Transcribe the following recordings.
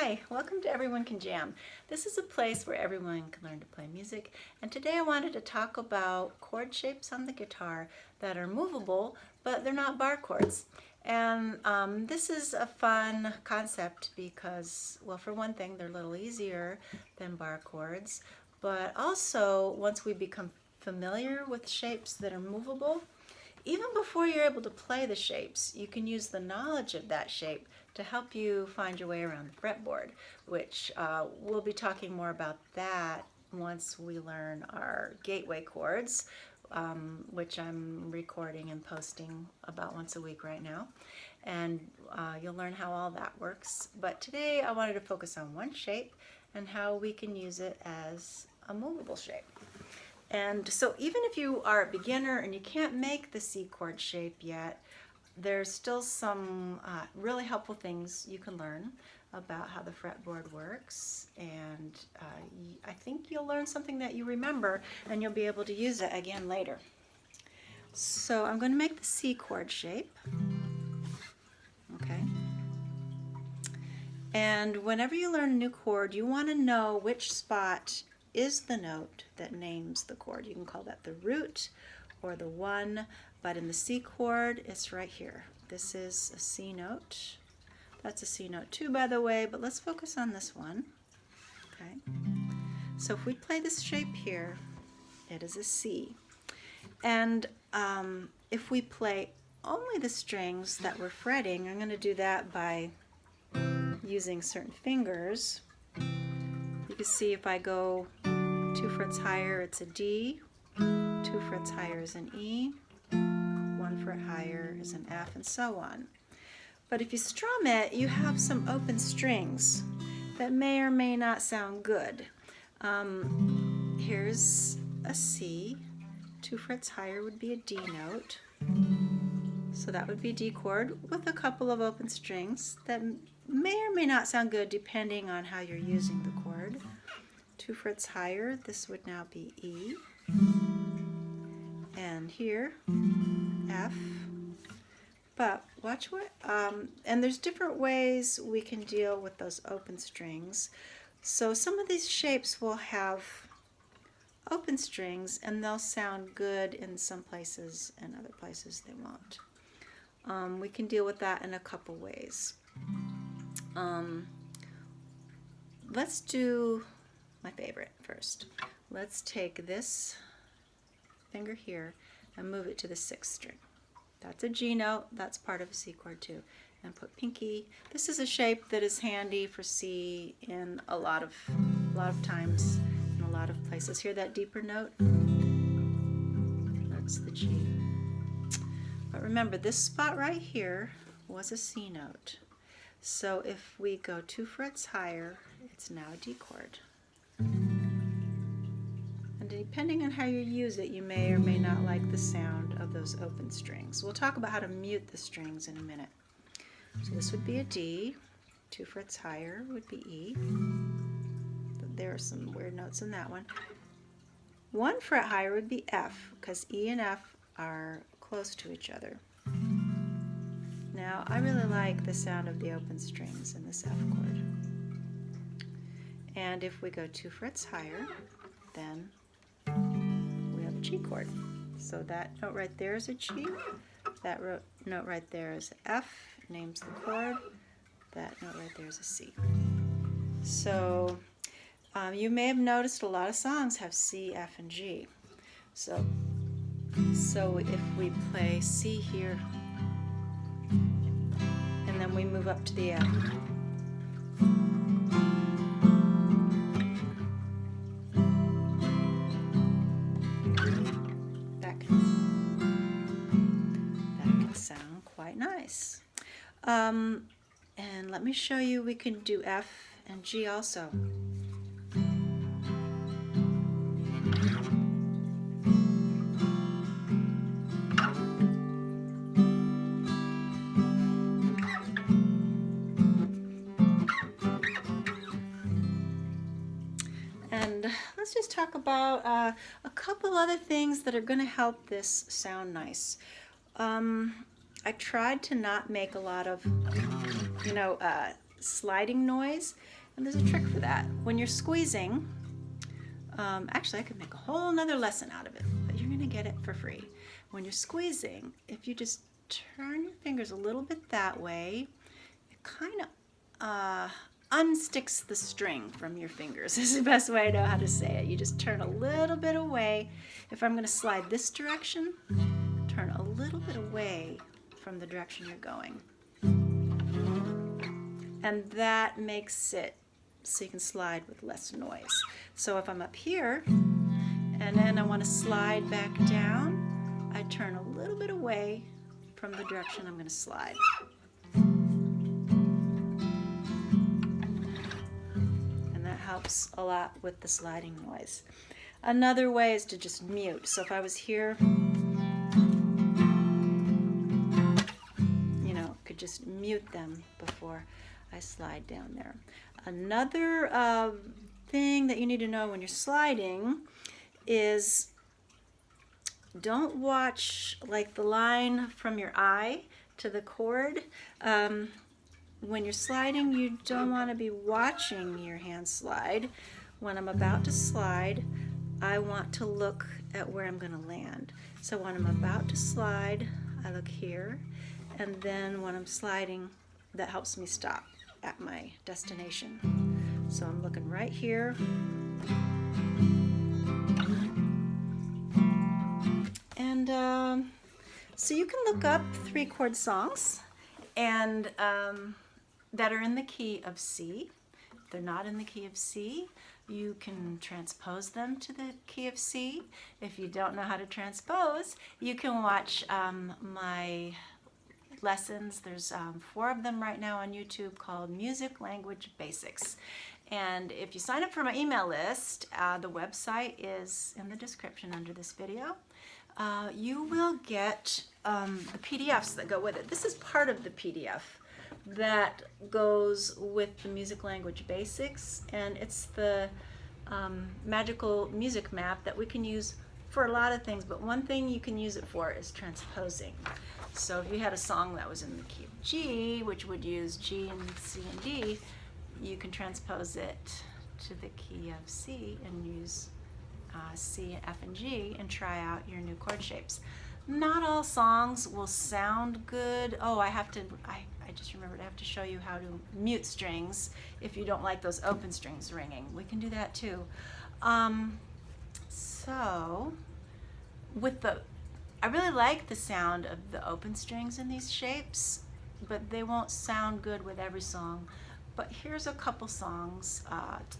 Hi, welcome to Everyone Can Jam. This is a place where everyone can learn to play music, and today I wanted to talk about chord shapes on the guitar that are movable, but they're not bar chords. And this is a fun concept because, well, for one thing, they're a little easier than bar chords, but also once we become familiar with shapes that are movable, even before you're able to play the shapes, you can use the knowledge of that shape to help you find your way around the fretboard, which we'll be talking more about that once we learn our gateway chords, which I'm recording and posting about once a week right now. And you'll learn how all that works. But today I wanted to focus on one shape and how we can use it as a movable shape. And so even if you are a beginner and you can't make the C chord shape yet, there's still some really helpful things you can learn about how the fretboard works, and I think you'll learn something that you remember and you'll be able to use it again later. So I'm going to make the C chord shape. Okay. And whenever you learn a new chord, you want to know which spot is the note that names the chord. You can call that the root or the one, but in the C chord, it's right here. This is a C note. That's a C note too, by the way, but let's focus on this one. Okay. So if we play this shape here, it is a C. And if we play only the strings that we're fretting, I'm going to do that by using certain fingers. You can see if I go 2 frets higher, it's a D, 2 frets higher is an E, 1 fret higher is an F, and so on. But if you strum it, you have some open strings that may or may not sound good. Here's a C, 2 frets higher would be a D note, so that would be a D chord with a couple of open strings that may or may not sound good depending on how you're using the chord. 2 frets higher, this would now be E, and here F. But watch what, and there's different ways we can deal with those open strings. So some of these shapes will have open strings and they'll sound good in some places and other places they won't. We can deal with that in a couple ways. Let's do my favorite first. Let's take this finger here and move it to the 6th string. That's a G note, that's part of a C chord too. And put pinky. This is a shape that is handy for C in a lot of times, in a lot of places. Hear that deeper note? That's the G. But remember, this spot right here was a C note. So if we go 2 frets higher, it's now a D chord. And depending on how you use it, you may or may not like the sound of those open strings. We'll talk about how to mute the strings in a minute. So this would be a D, 2 frets higher would be E. There are some weird notes in that one. 1 fret higher would be F, because E and F are close to each other. Now, I really like the sound of the open strings in this F chord. And if we go 2 frets higher, then we have a G chord. So that note right there is a G. That note right there is F, names the chord. That note right there is a C. So you may have noticed a lot of songs have C, F, and G. So if we play C here, and then we move up to the F. That can sound quite nice. And let me show you, we can do F and G also. And let's just talk about a couple other things that are going to help this sound nice. I tried to not make a lot of, sliding noise, and there's a trick for that. When you're squeezing, actually I could make a whole nother lesson out of it, but you're gonna get it for free. When you're squeezing, if you just turn your fingers a little bit that way, it kind of unsticks the string from your fingers is the best way I know how to say it. You just turn a little bit away. If I'm gonna slide this direction, turn a little bit away from the direction you're going. And that makes it so you can slide with less noise. So if I'm up here and then I want to slide back down, I turn a little bit away from the direction I'm going to slide. And that helps a lot with the sliding noise. Another way is to just mute. So if I was here, could just mute them before I slide down there. Another thing that you need to know when you're sliding is don't watch like the line from your eye to the chord. When you're sliding, you don't want to be watching your hand slide. When I'm about to slide, I want to look at where I'm going to land. So when I'm about to slide, I look here. And then when I'm sliding, that helps me stop at my destination. So I'm looking right here. And so you can look up 3-chord songs and that are in the key of C. If they're not in the key of C, you can transpose them to the key of C. If you don't know how to transpose, you can watch my lessons. There's 4 of them right now on YouTube called Music Language Basics. And if you sign up for my email list, the website is in the description under this video. You will get the PDFs that go with it. This is part of the PDF that goes with the Music Language Basics, and it's the magical music map that we can use for a lot of things, but one thing you can use it for is transposing. So if you had a song that was in the key of G, which would use G and C and D, you can transpose it to the key of C and use C, F, and G and try out your new chord shapes. Not all songs will sound good. Oh, I just remembered I have to show you how to mute strings if you don't like those open strings ringing. We can do that too. So I really like the sound of the open strings in these shapes, but they won't sound good with every song. But here's a couple songs,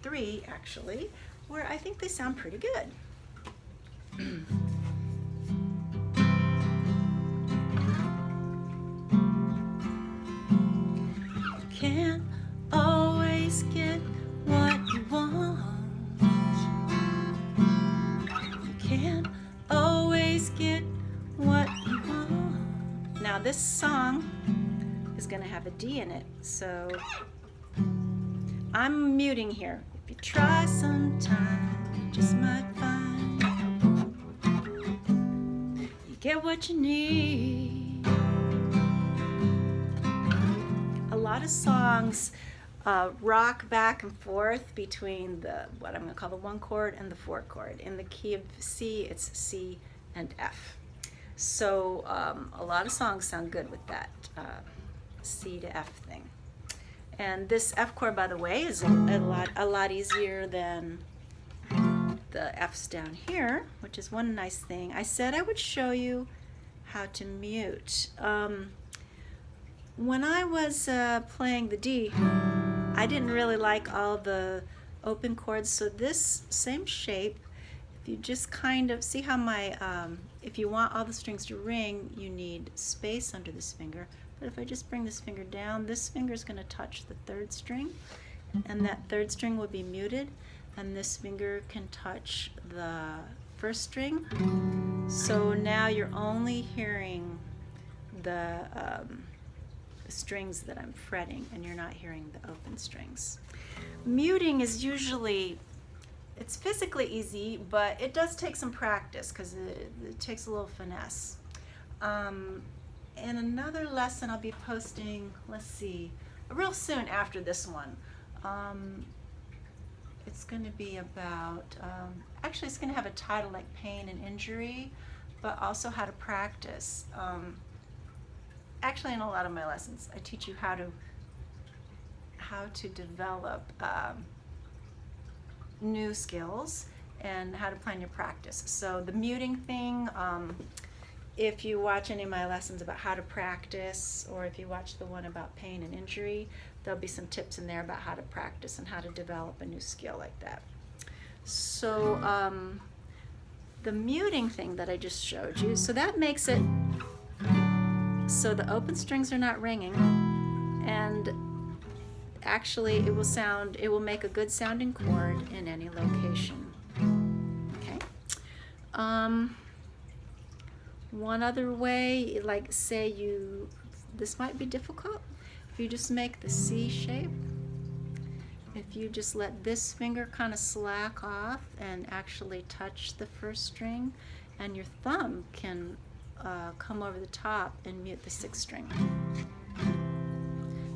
3 actually, where I think they sound pretty good. Can't always get what you want. You can't always get what you want. Now this song is going to have a D in it, so I'm muting here. If you try sometime, you just might find you get what you need. A lot of songs rock back and forth between what I'm going to call the 1 chord and the 4 chord. In the key of C, it's C and F. So a lot of songs sound good with that C to F thing. And this F chord, by the way, is a lot easier than the F's down here, which is one nice thing. I said I would show you how to mute. When I was playing the D, I didn't really like all the open chords, so this same shape, if you just kind of see how if you want all the strings to ring, you need space under this finger. But if I just bring this finger down, this finger is going to touch the 3rd string, and that 3rd string will be muted, and this finger can touch the 1st string. So now you're only hearing the strings that I'm fretting, and you're not hearing the open strings. Muting is usually, it's physically easy, but it does take some practice because it takes a little finesse. And another lesson I'll be posting, let's see, real soon after this one. It's going to be about, actually it's going to have a title like Pain and Injury, but also how to practice. Actually, in a lot of my lessons, I teach you how to develop new skills and how to plan your practice. So the muting thing, if you watch any of my lessons about how to practice, or if you watch the one about pain and injury, there'll be some tips in there about how to practice and how to develop a new skill like that. So the muting thing that I just showed you, so that makes it so the open strings are not ringing, and actually it will make a good sounding chord in any location. Okay. One other way, like say this might be difficult, if you just make the C shape, if you just let this finger kind of slack off and actually touch the first string, and your thumb can come over the top and mute the sixth string.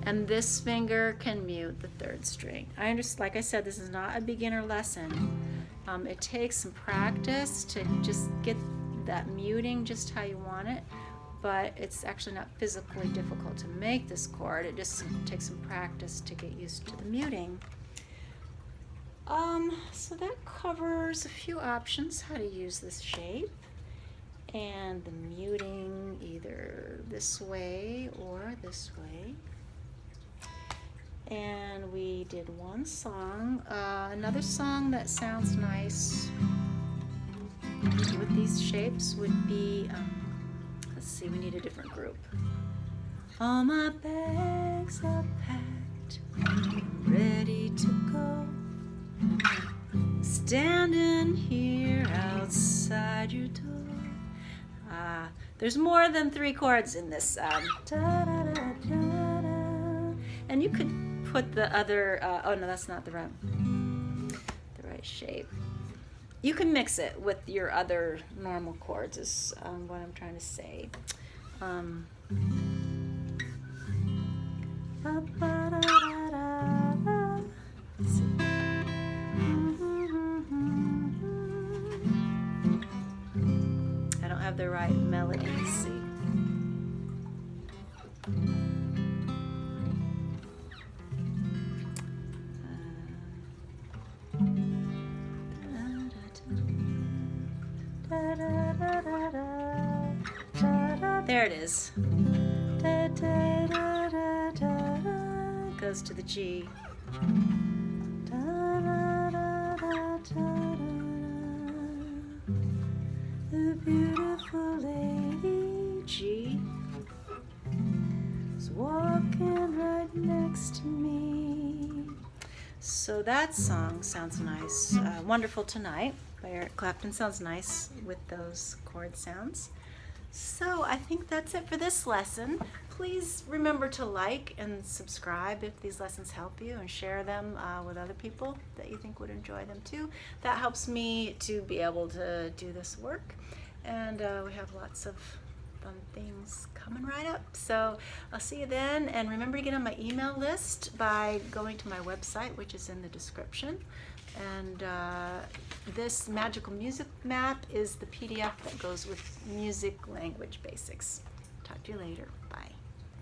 And this finger can mute the third string. I understand, like I said, this is not a beginner lesson. It takes some practice to just get that muting just how you want it, but it's actually not physically difficult to make this chord. It just takes some practice to get used to the muting. So that covers a few options how to use this shape and the muting either this way or this way. And we did one song. Another song that sounds nice with these shapes would be, let's see, we need a different group. All my bags are packed, ready to go. Standing here outside your door. There's more than 3 chords in this. And you could put the other, oh no, that's not the right shape. You can mix it with your other normal chords is what I'm trying to say. Let's see. I don't have the right melody, let's see. There it is. Goes to the G. The beautiful lady G is walking right next to me. So that song sounds nice. Wonderful Tonight by Eric Clapton sounds nice with those chord sounds. So I think that's it for this lesson. Please remember to like and subscribe if these lessons help you, and share them with other people that you think would enjoy them too. That helps me to be able to do this work. And we have lots of fun things coming right up. So I'll see you then, and remember to get on my email list by going to my website, which is in the description. And this magical music map is the PDF that goes with music language basics. Talk to you later. Bye.